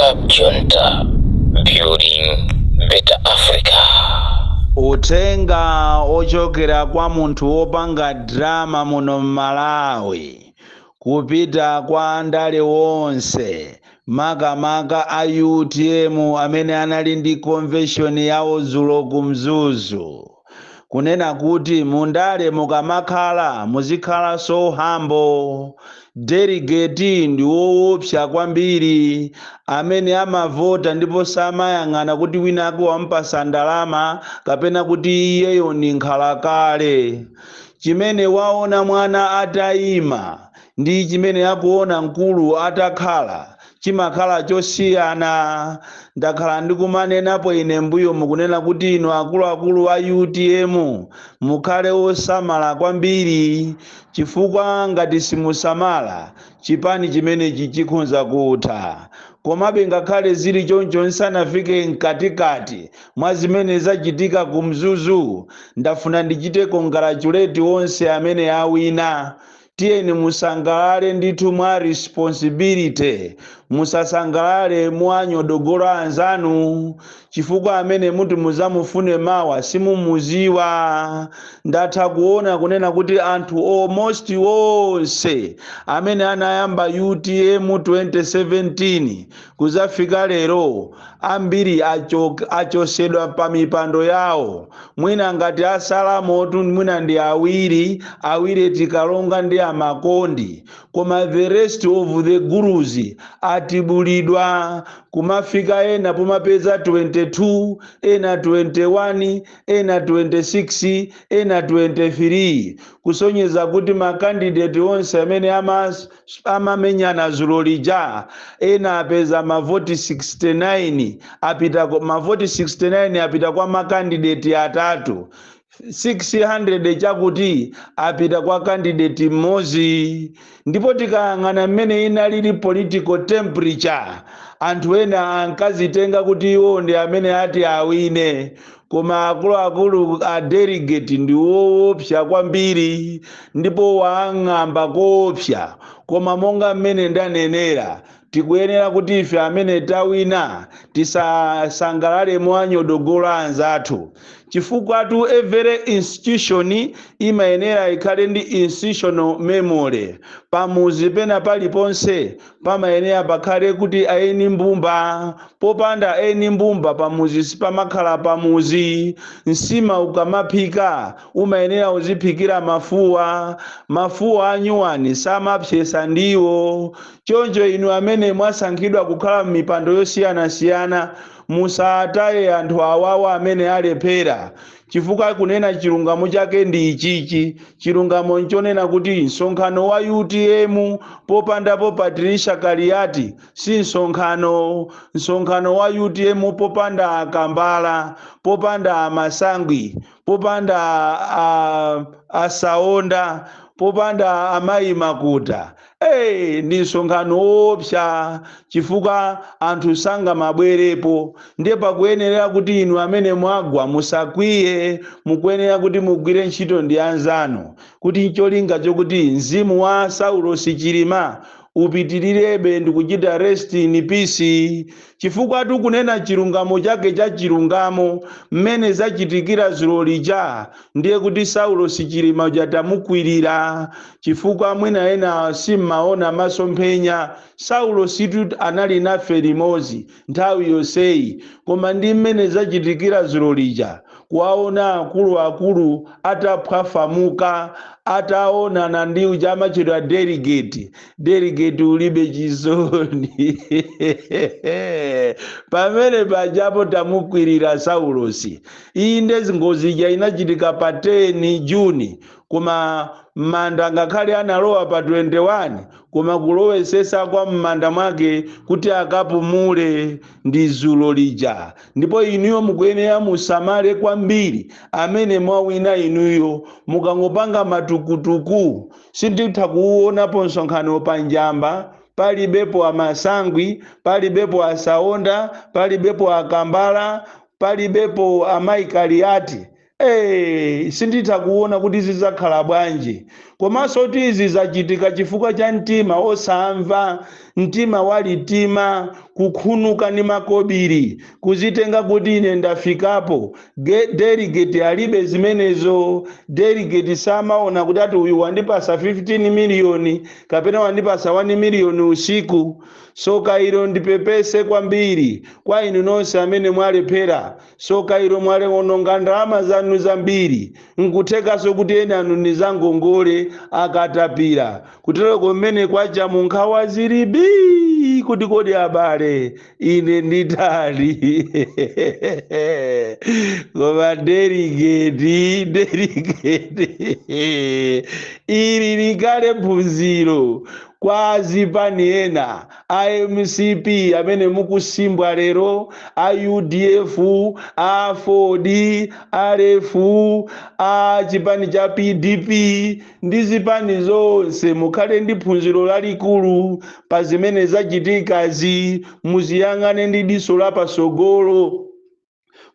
Club Junta, building better Africa. Utenga ochokera kwa munthu wopanga drama muno Malawi kupita kwa andale wonse makamaka a UTM amene anali ndi convention yawo dzulo kumzuzu kunena kuti mundale mukamakhala muzikhala so humble. Delegate ndi woopsa kwambiri amene amavota ndipo samayang'ana kuti wina ake wampasa ndalama kapena kuti iyeyo ni nkhalakale. Chimene waona mwana atayima ndi chimene akuona mkulu atakhala chimakhala chosiyana. Ndakhala ndikumanenapo ine mbuyo mukunena kuti ino akuluakulu a UTM mukhale osamala kwambiri chifukwa ngati simusamala chipani chimenechi chikhonza kutha. Komabe ngakhale zili choncho nsanafike mkatikati mwa zimene zachitika kumzuzu, ndafuna ndichite congratulate onse amene awina. Tiyeni musangalale ndithu mwa responsibility, musasangalale mwanyodogola anzanu chifukwa amene muti muzamufune mawa simumuziwa. Ndatha kuona kunena kuti anthu almost wonse amene anayamba UTM 2017 kuzafika lero ambiri achosedwa pa mipando yawo. Mwina ngati asala motu mwina ndi awiri tikalonga ndi amakondi, koma the rest of the gurus atibulidwa kumafika ena pomapeza 22, ena 21, ena 26, ena 23 kusonyeza kuti makandidate onse amene amamenyana dzulo lija ena apeza mavoti 69 apita mavoti 69 apita kwa makandidate atatu. 600 chakuti apita kwa candidate mmodzi. Ndipo tikayang'ana mmene inalili political temperature, anthu ena ankazitenga kuti iwo ndi amene ati awine, koma akuluakulu a delegate ndi woopsa kwambiri ndipo wang'amba koopsa. Koma monga mmene ndanenera, tikuyenera kuti ife amene tawina tisasangalale mwanyodogola anzathu chifukwa tu every institution imayenera ikhale ndi institutional memory. Pamuzi pena paliponse pamayenera pakhale kuti aeni mbumba. Popanda aeni mbumba pamuzi sipamakhala pamuzi. Nsima ukamaphika umayenera uziphikira mafuwa anyuwani samapsesa ndiwo. Choncho inu amene mwasankhidwa kukhala m'mipando yosiyanasiyana musataye anthu awawa amene alephera chifukwa kunena chilungamo chake ndi ichichi. Chilungamo nchonena kuti msonkhano wa UTM popandapo Patricia Kaliati si msonkhano wa UTM popanda akambala, popanda amasangwi, popanda asaonda, popanda amayi makuta. Ndi msonkhano woopsa chifukwa anthu sanga mabwerepo. Ndiye pakuyenera kuti inu amene mwagwa musakwiye, mukuyenera kuti mugwire ntchito ndi anzanu kuti cholinga chokuti mzimu wa Saulo Chilima upitilirebe ndi kuchita rest in peace. Chifukwa kunena chilungamo chake cha chilungamo mmene zachitikira dzulo lija ndiye kuti Saulo Chilima ujatamukwirira chifukwa mwina ena simmaona masomphenya. Saulo situ anali nafe limodzi nthawi yonseyi, koma ndi mmene zachitikira dzulo lija kuwaona akuluakulu ataphwafamuka ataonana ndi uja amachedwa delegate ulibe chisoni. Pamene pajapo tamukwirira Saulosi. Iyi ndezi ngozi ija inachitika pa 10 Juni koma manda ngakhale analowa pa 21 koma kulowesesa kwa mmanda mwake kuti akapumule ndi dzulo lija. Ndipo inuyo mukuyenera musamale kwambiri amene mwawina inuyo. Mukangopanga matukutuku sinditha kuuonapo msonkhano pa njamba, palibepo amasangwi, palibepo asaonda, palibepo akambala, palibepo amayi Kaliati. Sinditha kuona kuti zizakhala bwanji. Komanso kuti izi zachitika chifukwa cha mtima osamva mtima walitima, kukhunuka ni makobiri, kuzitenga kuti ine ndafikapo. Delegate alibe zimenezo. Delegate samaona kuti ati uyu wandipasa 15 miliyoni kapena wandipasa 1 miliyoni usiku. Soka ilo ndipepese kwambiri kwa inu nonse amene mwalephera. Soka ilo mwale ononga ndalama zanu zambiri, nkuthekaso kuti ena anu nizangongole akatapira. Kutero kumene kwacha munkhawa zilibi kuti kodi abale ine nditali. Koma delegate ili likale phunziro kwa azipani ena a MCP amene mukusimbwa lero, a UDF, a FOD, a RF, a chipani cha PDP ndi zipani zonse. Mukhale ndi phunziro lalikulu pa zimene zachitikazi, muziyang'ane ndi diso lapasogolo.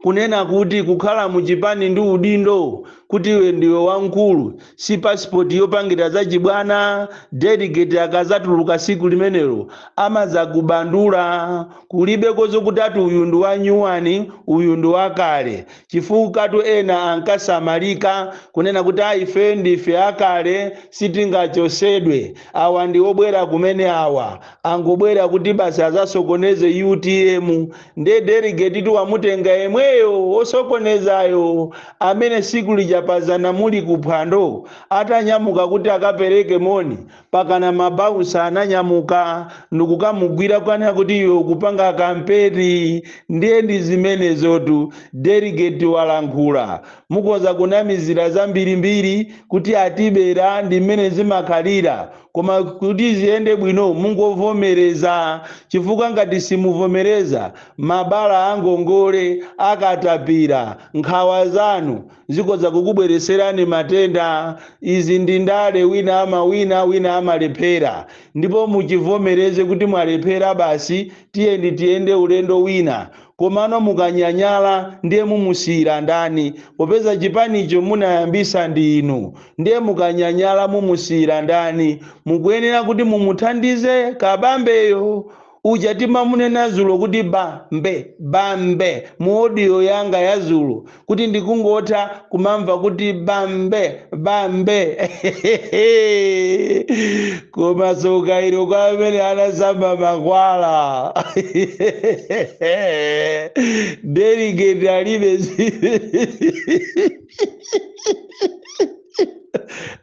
Kunena kuti kukhala muchipani ndi udindo kuti iwe ndiwe wankulu, si passport yopangira zachibwana. Delegate akazatuluka siku limenelo amazakubandula, kulibe kozo kuti ati uyu ndi wanyuwani uyu ndi wakale. Chifukwa tu ena ankasamalika kunena kuti ife ndife akale sitingachosedwe, awa ndi obwera kumene awa angobwera kuti basi azasokoneze UTM. Nde delegate tu wamutenga yemweyo osokonezayo amene siku lijapazana muli kuphwando atanyamuka kuti akapereke moni, pakana mabausa ananyamuka ndikukamugwira kwana kuti iwe kupanga kampeni. Ndiye ndi zimenezotu delegate walankhula. Mukoza kunamizira zambirimbiri kuti atibera ndi mmene zimakhalira, koma kuti ziyende bwino mungovomereza. Chifukwa ngati simuvomereza mabala angongole akatapira, nkhawa zanu zikoza kukubwereserani matenda. Izi ndi ndale, wina amawina wina amalephera. Ndipo muchivomereze kuti mwalephera, basi tiyende ulendo wina. Komano mukanyanyala ndiye mumusira ndani, popeza chipanicho munayambisa ndi inu. Ndiye mukanyanyala mumusira ndani. Mukuyenera kuti mumuthandize kabambeyo. Ujatima munena zulo kuti bambe mu audio yanga ya zulo kuti ndikungotha kumamva kuti bambe. Koma soka ilo kwa amene anasamba makwala. Delegate alibe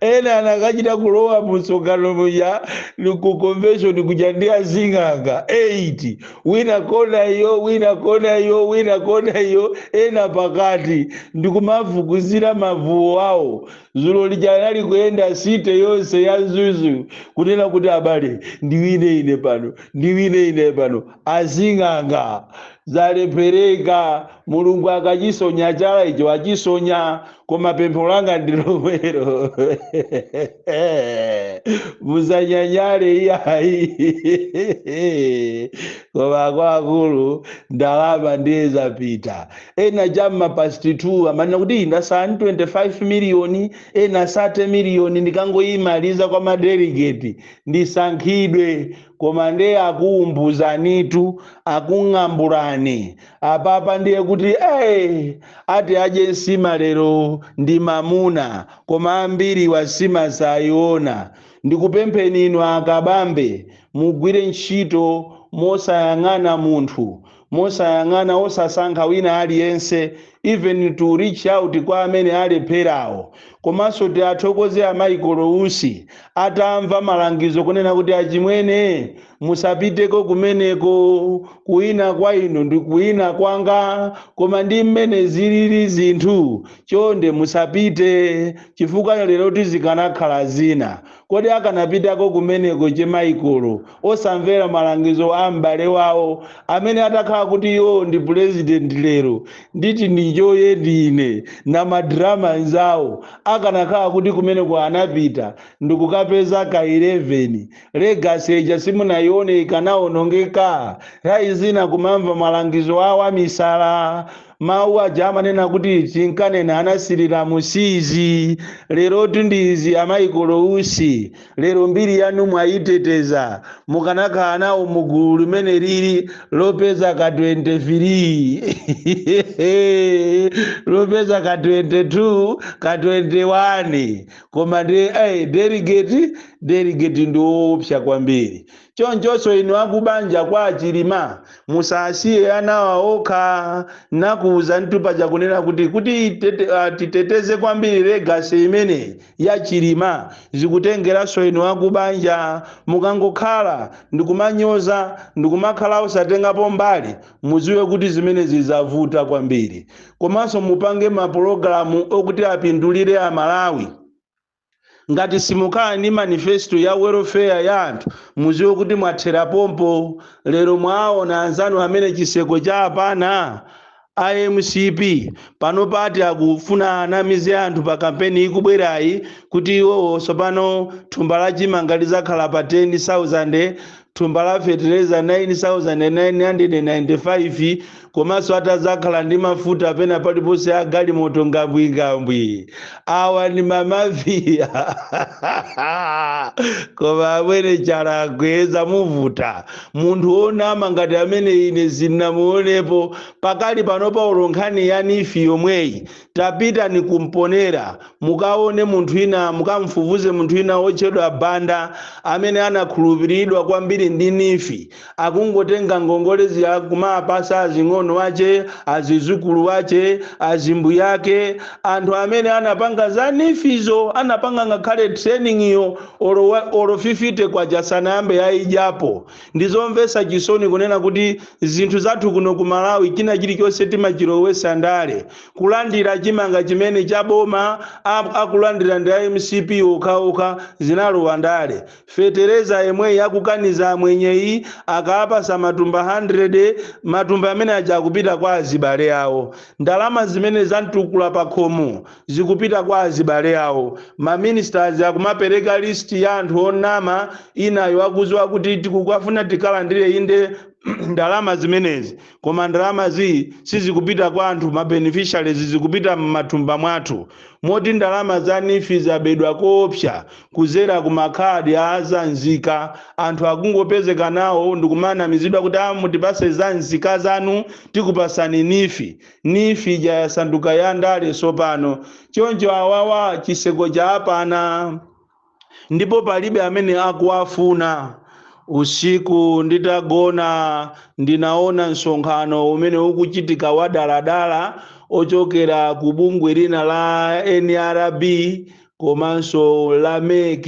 ena anakachita kulowa musongano muja ku convention kuja ndi azing'anga 8, wina kona iyo ena pakati ndikumavukuzira mavuo awo. Zulo lija anali kuyenda site yonse ya Zuzu kunena kuti abale ndiwine ine pano. Azing'anga zalephereka. Mulungu akachisonya chala icho achisonya, koma pempho langa ndilomwero. Musanyanyale iyayi. Koma kwa akulu ndalama ndiye zapita. Ena jamma past 2 amanena kuti ndasani 25 miliyoni, ena 30 miliyoni ndikangoyimaliza kwa madelegate ndisankhidwe. Koma ndiye akuumbuzanitu, akung'ambulani. Apapa ndiye kuti ati aje nsima lero ndi mamuna, koma ambiri wasima sayiona. Ndikupempheni inu akabambe mugwire ntchito mosayang'ana munthu, mosayang'ana osasankha wina aliyense, even to reach out kwa amene alepherawo. Komanso tiathokoze amaikolo usi atamva malangizo kunena kuti achimwene musapiteko kumeneko, kuina kwa inu ndi kuina kwanga, koma ndi mmene zilili zinthu chonde musapite. Chifukwa lero tizikanakhala zina, kodi akanapitako kumeneko chemaikolo osamvera malangizo a m'bale wawo amene atakhala kuti yo ndi president lero nditi ndichoye ndine na madrama nzawo, akanakhala kuti kumeneko anapita ndikukapeza ka 11 legacy ija simunaione ikanaonongeka. Rai zina kumamva malangizo awo amisala, mawu aja amanena kuti tinkanena anasirira musizi, lero tundizi amaikolo usi, lero mbiri yanu mwayiteteza, mukanakhala nawo mugulu limene lili lopeza ka 23 lopeza ka 22 ka 21 koma delegate ndi woopsa kwambiri. Chonchonso inu akubanja kwa Achilima musasiye anawa okha, nakuuza ntupa chakunena kuti titeteze kwambiri legacy imene ya Chilima, zikutengeranso inu akubanja. Mukangokhala ndikumanyoza ndikumakhala osatengapo mbali, muziwe kuti zimene zizavuta kwambiri. Komanso mupange mapulogalamu okuti apindulire Amalawi. Ngati simukhala ni manifesto ya welfare ya anthu, muziwe kuti mwathera pompo. Lero mwaona anzanu amene chiseko cha apana IMCP pano pati akufuna anamize anthu pa kampeni ikubwerayi kuti iwowo sopano thumba la chimanga lizakhala pa 10,000, thumba la fertilizer 9,995, komanso atazakhala ndi mafuta pena paliponse a galimoto ngambwingambwi. Awa ndi mamaviya koma amwene chala akweza muvuta. Munthu onama ngati amene ine zinamuonepo pakali panopa ulonkhani yani ifi yomweyi. Tapita ni kumponera, mukaone munthu ina, mukamfufuze munthu ina otchedwa Banda amene anakhulupiridwa kwambiri ndi nifi, akungotenga ngongolezi kumapasa azing'ono wache, azizukulu wache, azimbu yake. Anthu amene anapanga za nifizo anapanga ngakhale training iyo oro 50 kwa jasanambe yayijapo. Ndizomvesa chisoni kunena kuti zinthu zathu kuno ku Malawi china chilichonse timachilowesa ndale, kulandira chimanga chimene chaboma akulandira ndi IMCP okhaokha zinalowa ndale. Fetereza yemwe yakukaniza mwenyeyi akapasa matumba 100, matumba amene aja akupita kwa azibale awo. Ndalama zimene zantukula pa khomo zikupita kwa azibale awo. Ma ministers akumapereka list ya anthu onama, inayo akuziwa kuti tikukafuna tikalandire inde ndalama zimenezi, koma ndalama sizikupita kwa anthu ma beneficiaries, zikupita m'mathumba mwathu. Moti ndalama za nifi zabedwa koopsa kuzera ku makhadi azanzika. Anthu akungopezeka nawo ndikumanamizidwa kuti mutipase zanzika zanu tikupasani nifi. Nifi jayasanduka ya ndale sopano. Choncho awawa chiseko cha apana, ndipo palibe amene akuwafuna. Usiku nditagona ndinaona nsonkhano umene ukuchitika wa daladala ochokera ku bungwe lina la NRB komanso la MEC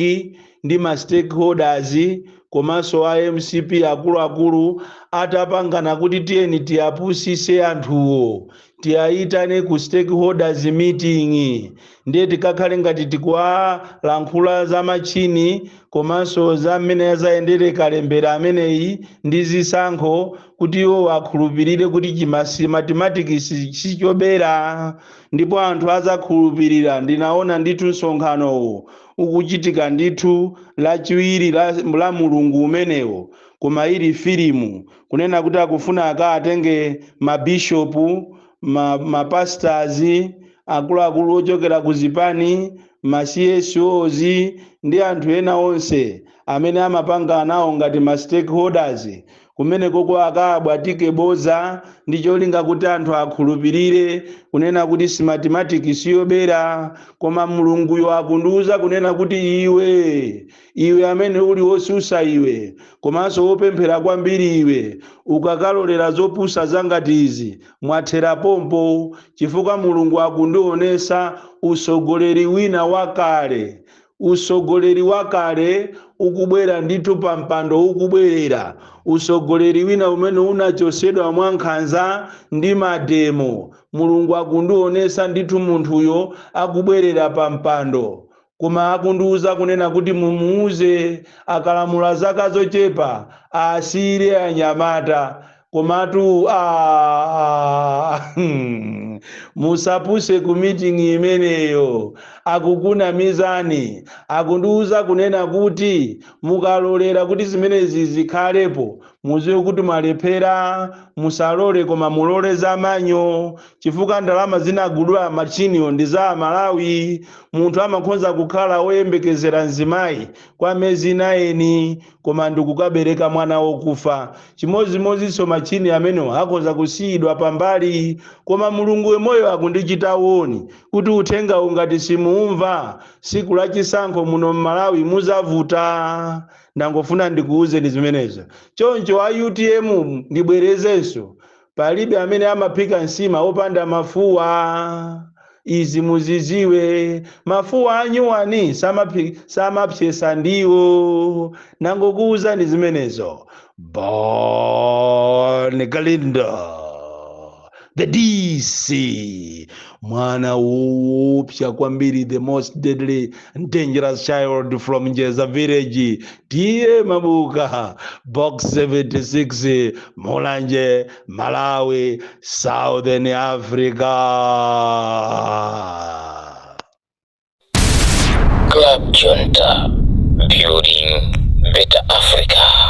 ndi ma stakeholders komanso IMCP akuluakulu atapangana kuti tiyeni tiyapusise anthuwo, tiyayitane ku stakeholders meeting, ndiye tikakhale ngati tikuwalankhula za machini komanso za mmene azayendere kalembera ameneyi ndi zisankho, kuti iwo akhulupirire kuti mathematics sichobera, ndipo anthu azakhulupirira. Ndinaona ndithu nsonkhanowo ukuchitika ndithu lachiwiri la mulungu umenewo, koma ili filimu kunena kuti akufuna akatenge mabishopu, mapastors, akuluakulu ochokera ku zipani, ma CSOs ndi anthu ena onse amene amapanga nawo ngati ma stakeholders, kumene koko akabwatike boza ndi cholinga kuti anthu akhulupirire kunena kuti si mathematics siyobera. Koma mulunguyo akundiuza kunena kuti iwe amene uli wosusa iwe komanso wopemphera kwambiri iwe, ukakalolera zopusa zangati izi mwathera pompo, chifukwa mulungu akundionesa usogoleri wina wakale. Usogoleri wakale ukubwera ndithu pa mpando ukubwerera. Usogoleri wina umene unachosedwa mwankhanza ndi mademo, mulungu akundionesa ndithu munthuyo akubwerera pa mpando. Koma akundiuza kunena kuti mumuuze akalamula zaka zochepa asire anyamata. Komatu musapuse ku meeting imeneyo. Akukunamizani, akundiuza kunena kuti mukalolera kuti zimenezi zikhalepo muziwe kuti malephera, musalole koma mulole zamanyo, chifukwa ndalama zinagulwa machiniyo ndi za Malawi. Munthu amakhoza kukhala woyembekezera mzimayi kwa miyezi 9 koma ndikukabereka mwana wokufa. Chimodzimodzinso machini amenewo akhoza kusiyidwa pambali, koma Mulungu wemoyo akundichita uoni kuti uthenga ungati simumva, siku la chisankho muno m'Malawi muzavuta. Ndangofuna ndikuuzeni zimenezo. Choncho a UTM ndibwerezenso, palibe amene amaphika nsima opanda mafuwa. Izi muziziwe, mafuwa anyuwani samapsesa ndiwo. Nangokuuzani zimenezo. Born Galindo, the DC, mwana woopsa kwambiri, the most deadly and dangerous child from Njeza village. Tiye Mabuka, box 76, Mulanje, Malawi, Southern Africa. Club Junta, building better Africa.